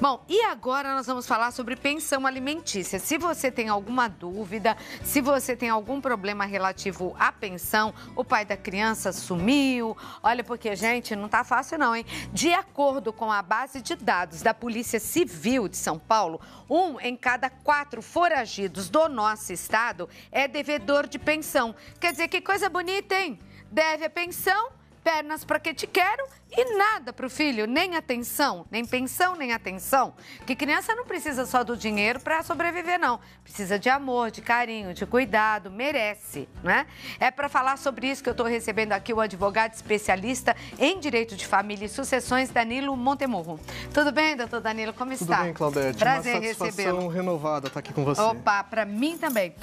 Bom, e agora nós vamos falar sobre pensão alimentícia. Se você tem alguma dúvida, se você tem algum problema relativo à pensão, o pai da criança sumiu, olha, porque, gente, não tá fácil não, hein? De acordo com a base de dados da Polícia Civil de São Paulo, 1 em cada 4 foragidos do nosso estado é devedor de pensão. Quer dizer, que coisa bonita, hein? Deve a pensão, pernas pra que te quero e nada pro filho, nem atenção, nem pensão, nem atenção. Que criança não precisa só do dinheiro para sobreviver, não. Precisa de amor, de carinho, de cuidado, merece, né? É para falar sobre isso que eu estou recebendo aqui o advogado especialista em direito de família e sucessões, Danilo Montemurro. Tudo bem, doutor Danilo? Como está? Tudo bem, Claudete. Prazer recebê-lo. Uma satisfação renovada estar aqui com você. Opa, para mim também.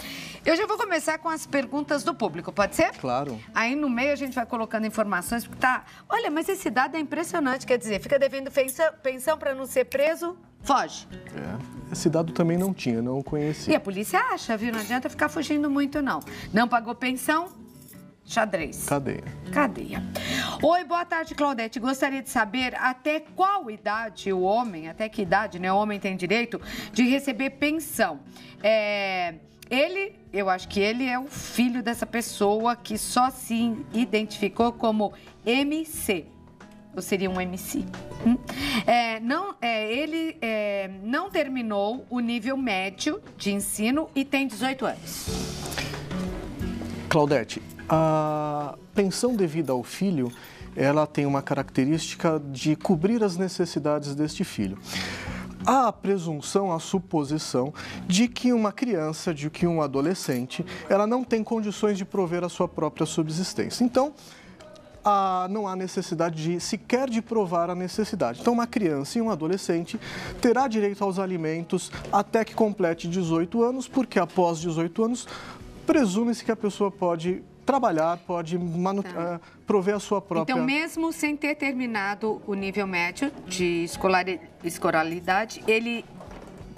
Eu já vou começar com as perguntas do público, pode ser? Claro. Aí no meio a gente vai colocando informações, porque tá... Olha, mas esse dado é impressionante, quer dizer, fica devendo pensão para não ser preso, foge. Esse dado também não tinha, não o conhecia. E a polícia acha, viu? Não adianta ficar fugindo muito, não. Não pagou pensão, xadrez. Cadeia. Oi, boa tarde, Claudete. Gostaria de saber até qual idade o homem, até que idade, né, o homem tem direito de receber pensão. Eu acho que ele é o filho dessa pessoa que só se identificou como MC. Ou seria um MC. Ele não terminou o nível médio de ensino e tem 18 anos. Claudete, a pensão devida ao filho, ela tem uma característica de cobrir as necessidades deste filho. Há a presunção, a suposição de que uma criança, de que um adolescente, ela não tem condições de prover a sua própria subsistência. Então, não há necessidade sequer de provar a necessidade. Então, uma criança e um adolescente terá direito aos alimentos até que complete 18 anos, porque após 18 anos, presume-se que a pessoa pode trabalhar, pode prover a sua própria... Então, mesmo sem ter terminado o nível médio de escolaridade, ele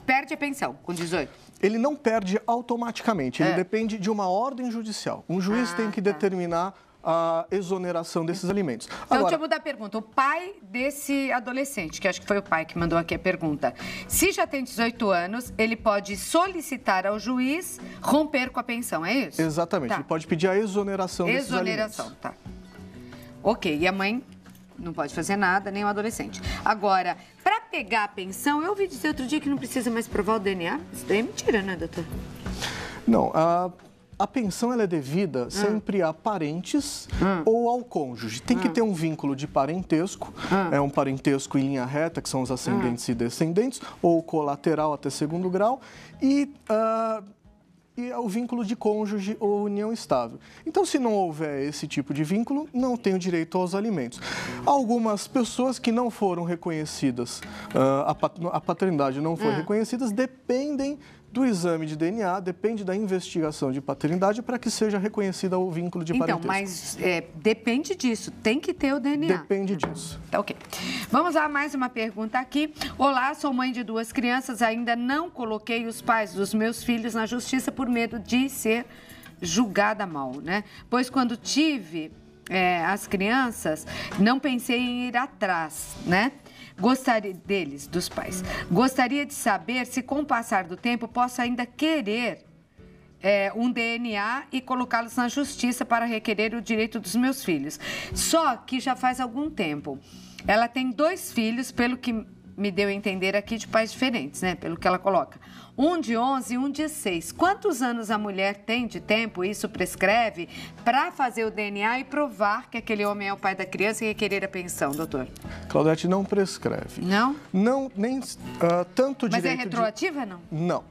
perde a pensão com 18? Ele não perde automaticamente, ele depende de uma ordem judicial. Um juiz tem que determinar a exoneração desses alimentos. Então, deixa eu mudar a pergunta. O pai desse adolescente, que acho que foi o pai que mandou aqui a pergunta, se já tem 18 anos, ele pode solicitar ao juiz romper com a pensão, é isso? Exatamente. Tá. Ele pode pedir a exoneração desses alimentos. Tá. Ok, e a mãe não pode fazer nada, nem o adolescente. Agora, para pegar a pensão, eu ouvi dizer outro dia que não precisa mais provar o DNA. Isso daí é mentira, né, doutor? Não, a pensão ela é devida sempre a parentes ou ao cônjuge. Tem que ter um vínculo de parentesco, é um parentesco em linha reta, que são os ascendentes e descendentes, ou colateral até segundo grau, e o vínculo de cônjuge ou união estável. Então, se não houver esse tipo de vínculo, não tem o direito aos alimentos. Algumas pessoas que não foram reconhecidas, a paternidade não foi reconhecida, dependem do exame de DNA, depende da investigação de paternidade para que seja reconhecida o vínculo de parentesco. Então, mas depende disso, tem que ter o DNA. Depende disso. Tá, ok. Vamos a mais uma pergunta aqui. Olá, sou mãe de 2 crianças, ainda não coloquei os pais dos meus filhos na justiça por medo de ser julgada mal, né? Pois quando tive as crianças, não pensei em ir atrás, né? Dos pais. Gostaria de saber se, com o passar do tempo, posso ainda querer um DNA e colocá-los na justiça para requerer o direito dos meus filhos. Só que já faz algum tempo. Ela tem 2 filhos, pelo que me deu a entender aqui, de pais diferentes, né? Pelo que ela coloca. Um de 11 e um de 6. Quantos anos a mulher tem de tempo, isso prescreve, para fazer o DNA e provar que aquele homem é o pai da criança e requerer a pensão, doutor? Claudete, não prescreve. Não? Não, nem tanto direito... Mas é retroativa, não? Não.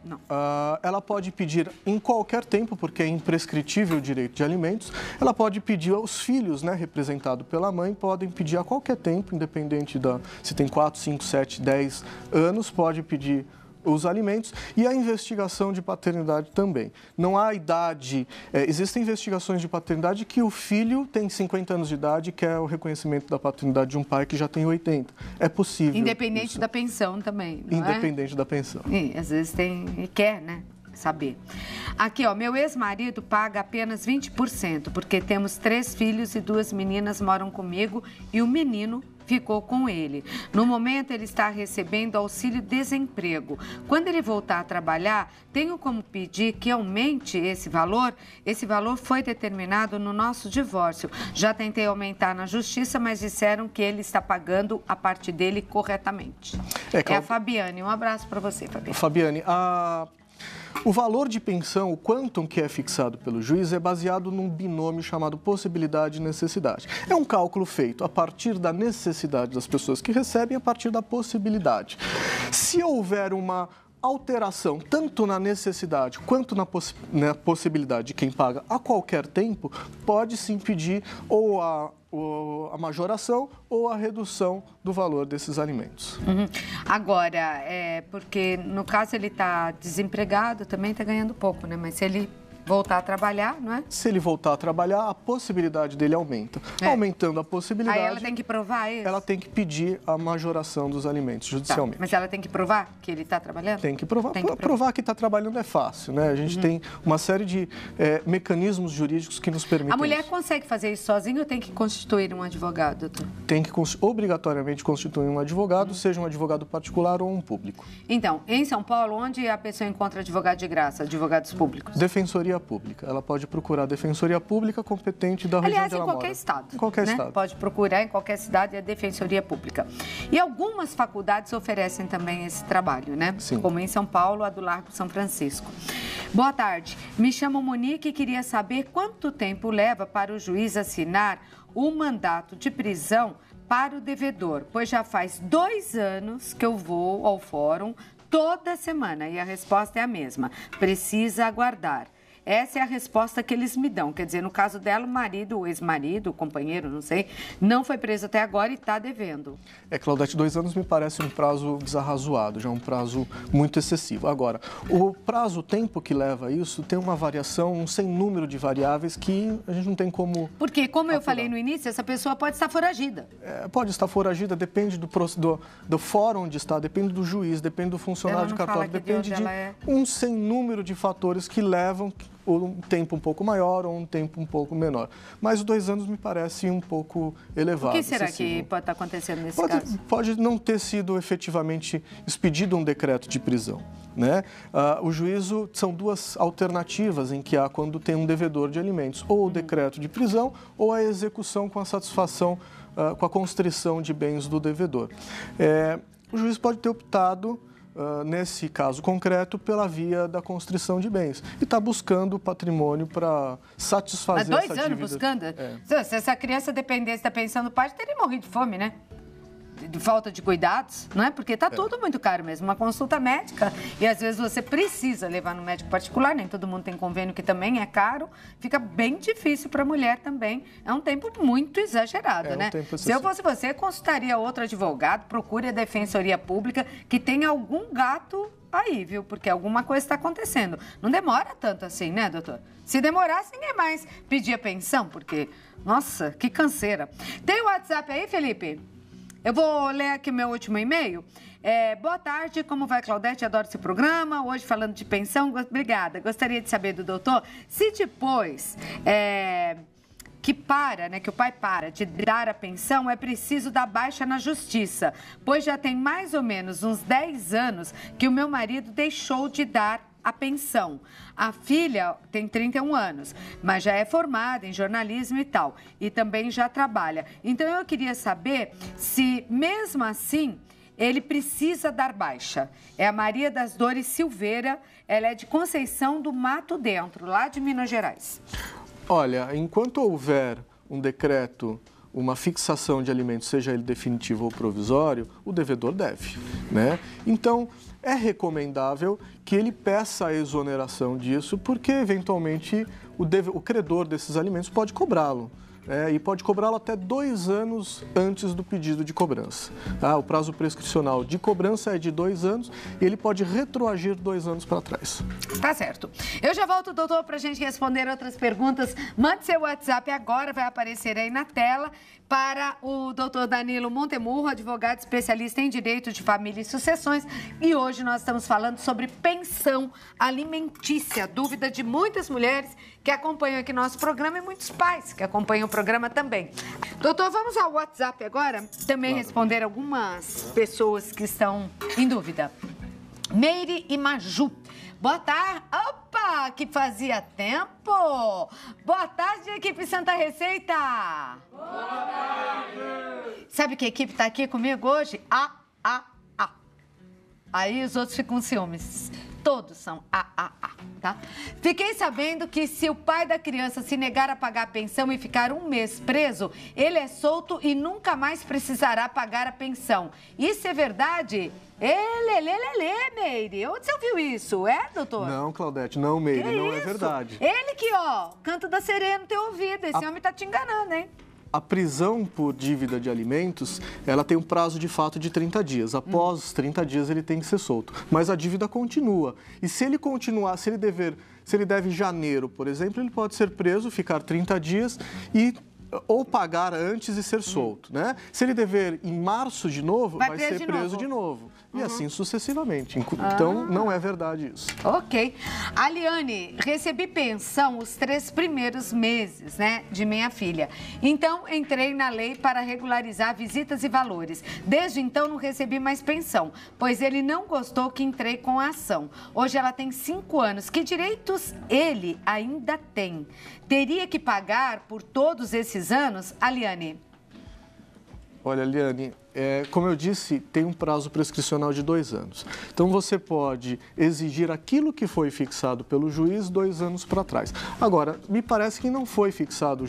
Ela pode pedir em qualquer tempo, porque é imprescritível o direito de alimentos. Ela pode pedir aos filhos, né, representado pela mãe, podem pedir a qualquer tempo, independente se tem 4, 5, 7, 10 anos, pode pedir os alimentos e a investigação de paternidade também. Não há idade, existem investigações de paternidade que o filho tem 50 anos de idade e quer o reconhecimento da paternidade de um pai que já tem 80. É possível. Independente da pensão também, não Independente da pensão. E às vezes quer, né? Saber. Aqui, ó, meu ex-marido paga apenas 20%, porque temos 3 filhos e 2 meninas moram comigo e o menino ficou com ele. No momento, ele está recebendo auxílio-desemprego. Quando ele voltar a trabalhar, tenho como pedir que aumente esse valor? Esse valor foi determinado no nosso divórcio. Já tentei aumentar na justiça, mas disseram que ele está pagando a parte dele corretamente. É a Fabiane. Um abraço para você, Fabiane. Fabiane, o valor de pensão, o quantum que é fixado pelo juiz, é baseado num binômio chamado possibilidade e necessidade. É um cálculo feito a partir da necessidade das pessoas que recebem, a partir da possibilidade. Se houver uma alteração tanto na necessidade quanto na possibilidade de quem paga a qualquer tempo, pode-se impedir ou a majoração ou a redução do valor desses alimentos. Agora, porque no caso ele está desempregado, também está ganhando pouco, né? Mas se ele voltar a trabalhar, não é? Se ele voltar a trabalhar, a possibilidade dele aumenta. Aumentando a possibilidade... Aí ela tem que provar isso? Ela tem que pedir a majoração dos alimentos judicialmente. Mas ela tem que provar que ele está trabalhando? Tem que provar. Provar que está trabalhando é fácil, né? A gente tem uma série de mecanismos jurídicos que nos permitem. A mulher consegue fazer isso sozinha ou tem que constituir um advogado, doutor? Tem que obrigatoriamente constituir um advogado, seja um advogado particular ou um público. Então, em São Paulo, onde a pessoa encontra advogado de graça, advogados públicos? Defensoria Pública. Ela pode procurar a Defensoria Pública competente da região onde ela mora. Aliás, em qualquer estado. Em qualquer estado. Pode procurar em qualquer cidade a Defensoria Pública. E algumas faculdades oferecem também esse trabalho, né? Sim. Como em São Paulo, a do Largo São Francisco. Boa tarde. Me chamo Monique e queria saber quanto tempo leva para o juiz assinar o mandato de prisão para o devedor, pois já faz 2 anos que eu vou ao fórum toda semana e a resposta é a mesma. Precisa aguardar. Essa é a resposta que eles me dão. Quer dizer, no caso dela, o marido, o ex-marido, o companheiro, não sei, não foi preso até agora e está devendo. Claudete, 2 anos me parece um prazo desarrazoado, já um prazo muito excessivo. Agora, o prazo, o tempo que leva isso, tem uma variação, um sem número de variáveis que a gente não tem como... Porque, como eu falei no início, essa pessoa pode estar foragida. Pode estar foragida, depende do fórum onde está, depende do juiz, depende do funcionário de cartório, depende de um sem número de fatores que levam ou um tempo um pouco maior ou um tempo um pouco menor. Mas 2 anos me parece um pouco elevado. O que será que pode estar acontecendo nesse caso? Pode não ter sido efetivamente expedido um decreto de prisão, né? O juízo são 2 alternativas em que há quando tem um devedor de alimentos, ou o decreto de prisão ou a execução com a satisfação, com a constrição de bens do devedor. O juiz pode ter optado nesse caso concreto, pela via da constrição de bens. E está buscando patrimônio para satisfazer essa dívida. 2 anos buscando? Se essa criança dependesse da pensão do pai, teria morrido de fome, né? De falta de cuidados, não é? Porque está tudo muito caro mesmo. Uma consulta médica, e às vezes você precisa levar no médico particular, nem todo mundo tem convênio que também é caro, fica bem difícil para a mulher também. É um tempo muito exagerado, né? Se eu fosse você, consultaria outro advogado, procure a Defensoria Pública, que tem algum gato aí, viu? Porque alguma coisa está acontecendo. Não demora tanto assim, né, doutor? Se demorasse, ninguém mais pedia pensão, porque, nossa, que canseira. Tem o WhatsApp aí, Felipe? Eu vou ler aqui meu último e-mail. Boa tarde, como vai, Claudete? Adoro esse programa. Hoje falando de pensão, obrigada. Gostaria de saber do doutor se depois que o pai para de dar a pensão, é preciso dar baixa na justiça, pois já tem mais ou menos uns 10 anos que o meu marido deixou de dar a pensão. A filha tem 31 anos, mas já é formada em jornalismo e tal, e também já trabalha. Então, eu queria saber se, mesmo assim, ele precisa dar baixa. É a Maria das Dores Silveira, ela é de Conceição do Mato Dentro, lá de Minas Gerais. Olha, enquanto houver um decreto, uma fixação de alimentos, seja ele definitivo ou provisório, o devedor deve, né? Então, é recomendável que ele peça a exoneração disso, porque, eventualmente, o credor desses alimentos pode cobrá-lo. E pode cobrá-lo até 2 anos antes do pedido de cobrança. O prazo prescricional de cobrança é de 2 anos e ele pode retroagir 2 anos para trás. Tá certo. Eu já volto, doutor, para a gente responder outras perguntas. Mande seu WhatsApp agora, vai aparecer aí na tela, para o doutor Danilo Montemurro, advogado especialista em Direito de Família e Sucessões. E hoje nós estamos falando sobre pensão alimentícia, dúvida de muitas mulheres que acompanham aqui nosso programa e muitos pais que acompanham o programa também. Doutor, vamos ao WhatsApp agora, também responder algumas pessoas que estão em dúvida. Meire e Maju. Boa tarde. Opa, que fazia tempo. Boa tarde, equipe Santa Receita. Boa tarde. Sabe que equipe está aqui comigo hoje? Aí os outros ficam com ciúmes. Todos são tá? Fiquei sabendo que se o pai da criança se negar a pagar a pensão e ficar um mês preso, ele é solto e nunca mais precisará pagar a pensão. Isso é verdade? Meire. Onde você ouviu isso? É, doutor? Não, Claudete, não, Meire, não isso? É verdade. Ele que, canto da sereia no teu ouvido. Esse homem tá te enganando, hein? A prisão por dívida de alimentos, ela tem um prazo de fato de 30 dias. Após os 30 dias, ele tem que ser solto. Mas a dívida continua. E se ele continuar, se ele deve em janeiro, por exemplo, ele pode ser preso, ficar 30 dias ou pagar antes e ser solto, né? Se ele dever em março de novo, vai ser preso de novo. E assim sucessivamente. Então, não é verdade isso. Ok. Aliane, recebi pensão os 3 primeiros meses, né, de minha filha. Então, entrei na lei para regularizar visitas e valores. Desde então, não recebi mais pensão, pois ele não gostou que entrei com a ação. Hoje ela tem 5 anos. Que direitos ele ainda tem? Teria que pagar por todos esses anos, Aliane? Olha, Liane, como eu disse, tem um prazo prescricional de 2 anos. Então, você pode exigir aquilo que foi fixado pelo juiz 2 anos para trás. Agora, me parece que não foi fixado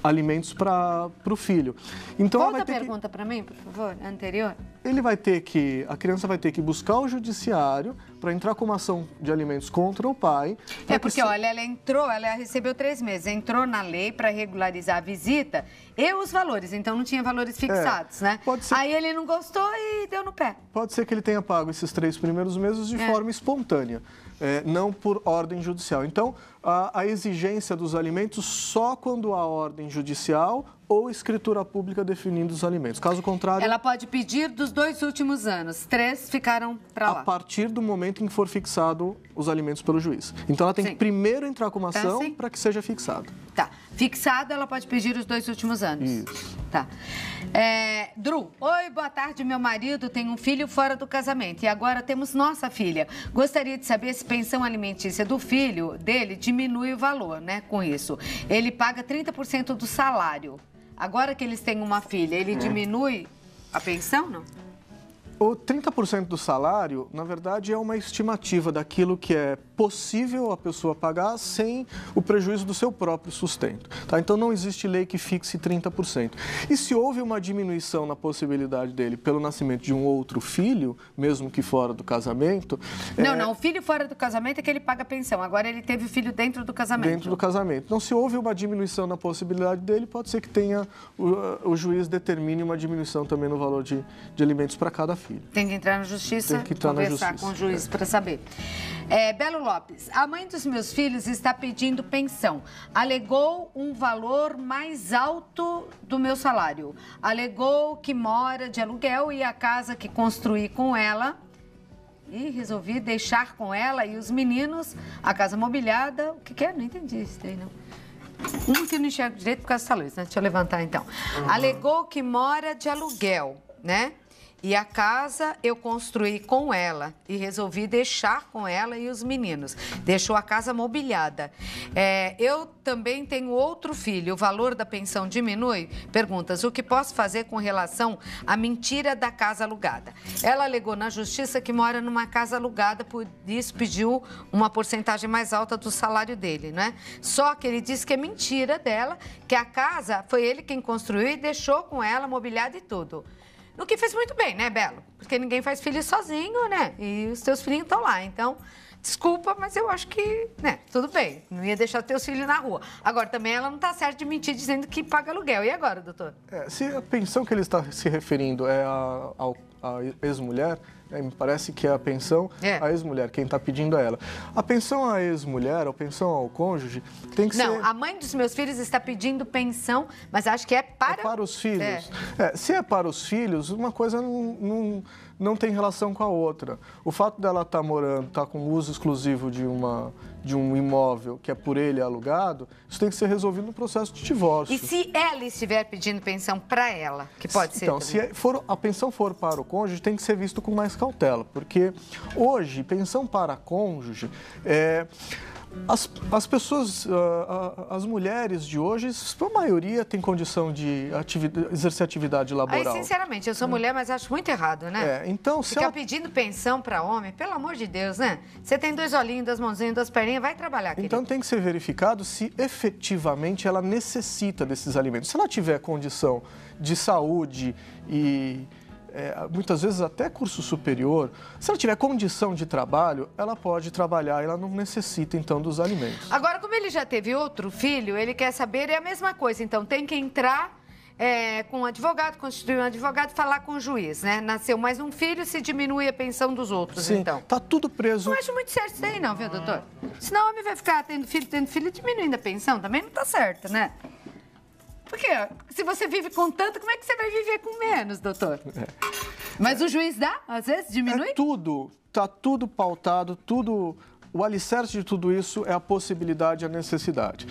alimentos para o filho. Então, volta a pergunta para mim, por favor, anterior. A criança vai ter que buscar o judiciário para entrar com uma ação de alimentos contra o pai. Porque, olha, ela recebeu 3 meses, entrou na lei para regularizar a visita e os valores, então não tinha valores fixados, né? Aí ele não gostou e deu no pé. Pode ser que ele tenha pago esses 3 primeiros meses de forma espontânea, não por ordem judicial. Então, a exigência dos alimentos só quando há ordem judicial ou escritura pública definindo os alimentos. Caso contrário... Ela pode pedir dos 2 últimos anos. 3 ficaram para lá. A partir do momento em que for fixado os alimentos pelo juiz. Então, ela tem que primeiro entrar com uma ação para que seja fixado. Tá. Fixado, ela pode pedir os 2 últimos anos. Isso. Tá. Dru, oi, boa tarde. Meu marido tem um filho fora do casamento e agora temos nossa filha. Gostaria de saber se pensão alimentícia do filho dele diminui o valor, né, com isso. Ele paga 30% do salário. Agora que eles têm uma filha, ele diminui a pensão, não? O 30% do salário, na verdade, é uma estimativa daquilo que é possível a pessoa pagar sem o prejuízo do seu próprio sustento. Tá? Então, não existe lei que fixe 30%. E se houve uma diminuição na possibilidade dele pelo nascimento de um outro filho, mesmo que fora do casamento... Não, o filho fora do casamento é que ele paga pensão. Agora, ele teve o filho dentro do casamento. Dentro do casamento. Então, se houve uma diminuição na possibilidade dele, pode ser que o juiz determine uma diminuição também no valor de alimentos para cada filho. Tem que entrar na justiça, conversar com o juiz para saber. Belo Lopes, a mãe dos meus filhos está pedindo pensão. Alegou um valor mais alto do meu salário. Alegou que mora de aluguel e a casa que construí com ela... E resolvi deixar com ela e os meninos a casa mobiliada. O que é? Não entendi isso daí, não. Um que não enxerga direito por causa dessa luz, né? Deixa eu levantar, então. Alegou que mora de aluguel, né? E a casa eu construí com ela e resolvi deixar com ela e os meninos. Deixou a casa mobiliada. Eu também tenho outro filho. O valor da pensão diminui? Perguntas. O que posso fazer com relação à mentira da casa alugada? Ela alegou na justiça que mora numa casa alugada, por isso pediu uma porcentagem mais alta do salário dele, né? Só que ele disse que é mentira dela, que a casa foi ele quem construiu e deixou com ela mobiliada e tudo. O que fez muito bem, né, Belo? Porque ninguém faz filho sozinho, né? E os teus filhinhos estão lá. Então, desculpa, mas eu acho que, né, tudo bem. Não ia deixar teus filhos na rua. Agora, também ela não está certa de mentir dizendo que paga aluguel. E agora, doutor? Se a pensão que ele está se referindo é a ex-mulher, me parece que é a pensão à ex-mulher, quem está pedindo é ela. A pensão à ex-mulher, ou pensão ao cônjuge, tem que ser... Não, a mãe dos meus filhos está pedindo pensão, mas acho que é para... É para os filhos. Se é para os filhos, uma coisa não tem relação com a outra. O fato dela estar morando, estar com uso exclusivo de um imóvel que é por ele alugado, isso tem que ser resolvido no processo de divórcio. E se ela estiver pedindo pensão para ela, que pode ser? Então, se a pensão for para o cônjuge, tem que ser visto com mais cautela, porque hoje, pensão para cônjuge, as pessoas, as mulheres de hoje, a maioria tem condição de exercer atividade laboral. Aí, sinceramente, eu sou mulher, mas acho muito errado, né? Então, Ficar pedindo pensão para homem, pelo amor de Deus, né? Você tem 2 olhinhos, 2 mãozinhas, 2 perninhas, vai trabalhar, querido. Então, tem que ser verificado se efetivamente ela necessita desses alimentos. Se ela tiver condição de saúde e... muitas vezes até curso superior, se ela tiver condição de trabalho, ela pode trabalhar, ela não necessita, então, dos alimentos. Agora, como ele já teve outro filho, ele quer saber, é a mesma coisa, então tem que entrar com um advogado, constituir um advogado, falar com o juiz, né? Nasceu mais um filho, se diminui a pensão dos outros, Sim, então. Tá tudo preso. Não acho muito certo isso aí não, viu, doutor? Senão o homem vai ficar tendo filho, diminuindo a pensão, também não tá certo, né? Porque se você vive com tanto, como é que você vai viver com menos, doutor? Mas o juiz dá, às vezes, diminui? Tá tudo pautado, o alicerce de tudo isso é a possibilidade e a necessidade.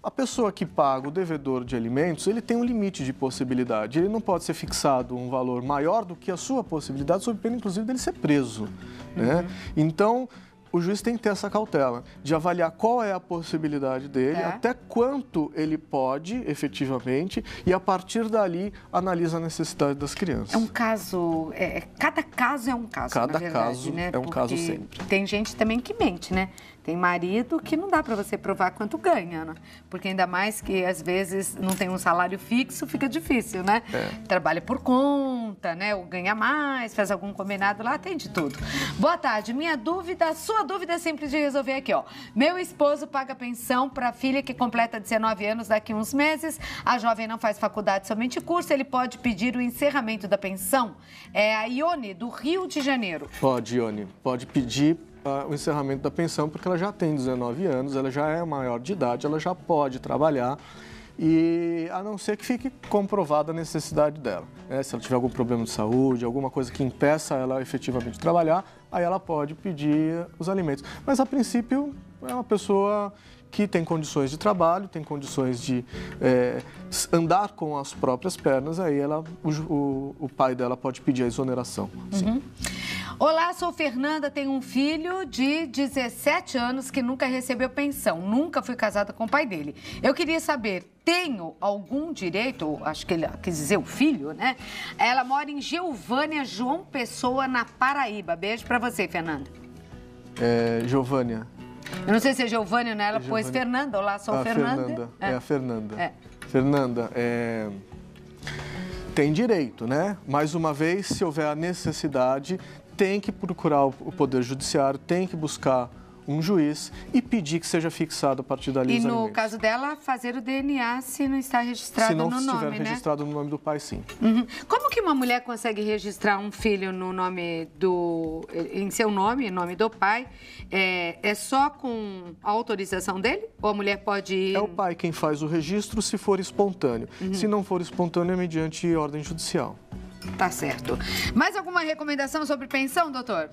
A pessoa que paga, o devedor de alimentos, ele tem um limite de possibilidade. Ele não pode ser fixado um valor maior do que a sua possibilidade, sob pena, inclusive, dele ser preso, né? Então, o juiz tem que ter essa cautela de avaliar qual é a possibilidade dele, até quanto ele pode, efetivamente, e a partir dali analisa a necessidade das crianças. É um caso, cada caso é um caso, cada na verdade, caso né? é um caso sempre. Tem gente também que mente, né? Tem marido que não dá para você provar quanto ganha, né? Porque ainda mais que às vezes não tem um salário fixo, fica difícil, né? Trabalha por conta, né? Ou ganha mais, faz algum combinado lá, tem de tudo. Boa tarde, minha dúvida, a sua dúvida é simples de resolver aqui, ó. Meu esposo paga pensão para a filha que completa 19 anos daqui a uns meses. A jovem não faz faculdade, somente curso. Ele pode pedir o encerramento da pensão? É a Ione, do Rio de Janeiro. Pode, Ione. Pode pedir o encerramento da pensão, porque ela já tem 19 anos, ela já é maior de idade, ela já pode trabalhar, e a não ser que fique comprovada a necessidade dela. Se ela tiver algum problema de saúde, alguma coisa que impeça ela efetivamente de trabalhar, aí ela pode pedir os alimentos. Mas, a princípio, é uma pessoa que tem condições de trabalho, tem condições de andar com as próprias pernas, aí o pai dela pode pedir a exoneração. Sim. Olá, sou Fernanda, tenho um filho de 17 anos que nunca recebeu pensão, nunca fui casada com o pai dele. Eu queria saber, tenho algum direito, acho que ele quis dizer o filho, né? Ela mora em Geovânia, João Pessoa, na Paraíba. Beijo pra você, Fernanda. Giovânia. Eu não sei se é Giovânia, né? Ela pôs Fernanda. Olá, sou Fernanda. A Fernanda. Fernanda, tem direito, né? Mais uma vez, se houver a necessidade, tem que procurar o Poder Judiciário, tem que buscar um juiz e pedir que seja fixado a partir dali os alimentos. E no caso dela, fazer o DNA se não está registrado no nome, né? Se não estiver registrado no nome do pai, sim. Como que uma mulher consegue registrar um filho no nome em seu nome, em nome do pai? É só com a autorização dele? Ou a mulher pode... É o pai quem faz o registro se for espontâneo. Se não for espontâneo, é mediante ordem judicial. Tá certo. Mais alguma recomendação sobre pensão, doutor?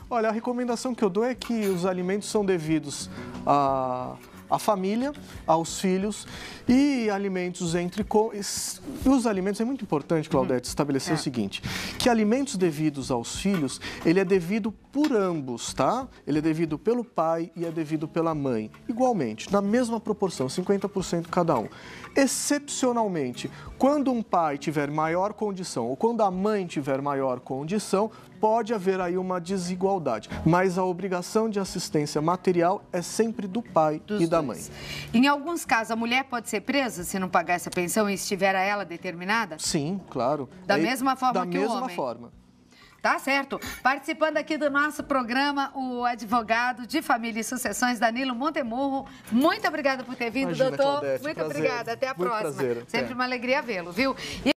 Olha, a recomendação que eu dou é que os alimentos são devidos à família, aos filhos, e alimentos os alimentos, é muito importante, Claudete, estabelecer o seguinte, que alimentos devidos aos filhos, ele é devido por ambos, tá? Ele é devido pelo pai e é devido pela mãe, igualmente, na mesma proporção, 50% cada um. Excepcionalmente, quando um pai tiver maior condição ou quando a mãe tiver maior condição, pode haver aí uma desigualdade, mas a obrigação de assistência material é sempre do pai e da mãe. Em alguns casos, a mulher pode ser presa se não pagar essa pensão e estiver a ela determinada? Sim, claro. Da mesma forma que o homem? Da mesma forma. Tá certo. Participando aqui do nosso programa, o advogado de família e sucessões, Danilo Montemurro. Muito obrigada por ter vindo, doutor. Claudete, muito prazer. obrigada. Até a próxima. Prazer. Sempre uma alegria vê-lo, viu?